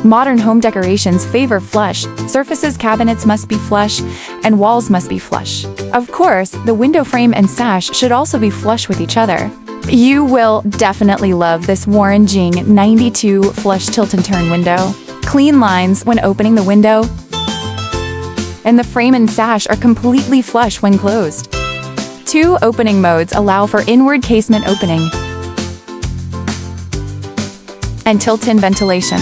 Modern home decorations favor flush, surfaces, cabinets must be flush, and walls must be flush. Of course, the window frame and sash should also be flush with each other. You will definitely love this Warren Jing 92 flush tilt and turn window. Clean lines when opening the window, and the frame and sash are completely flush when closed. 2 opening modes allow for inward casement opening and tilt-in ventilation.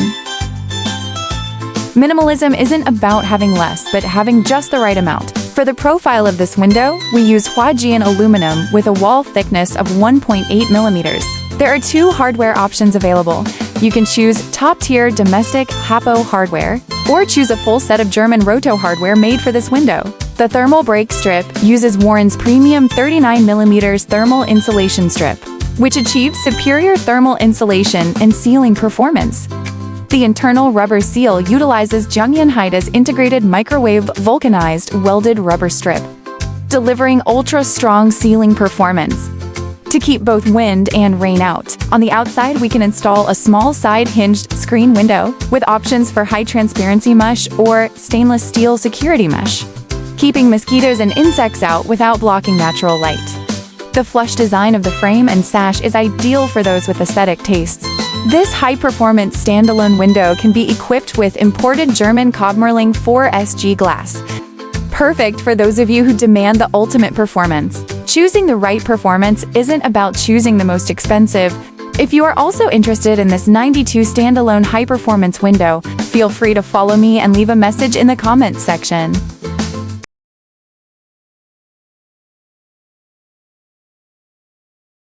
Minimalism isn't about having less, but having just the right amount. For the profile of this window, we use Huajian aluminum with a wall thickness of 1.8 millimeters. There are 2 hardware options available. You can choose top-tier domestic HOPO hardware, or choose a full set of German Roto hardware made for this window. The thermal break strip uses Warren's premium 39mm thermal insulation strip, which achieves superior thermal insulation and sealing performance. The internal rubber seal utilizes Huajian's integrated microwave-vulcanized welded rubber strip, delivering ultra-strong sealing performance to keep both wind and rain out. On the outside, we can install a small side-hinged screen window with options for high transparency mesh or stainless steel security mesh, keeping mosquitoes and insects out without blocking natural light. The flush design of the frame and sash is ideal for those with aesthetic tastes. This high-performance standalone window can be equipped with imported German Kömmerling 4SG glass, perfect for those of you who demand the ultimate performance. Choosing the right performance isn't about choosing the most expensive. If you are also interested in this 92 standalone high-performance window, feel free to follow me and leave a message in the comments section.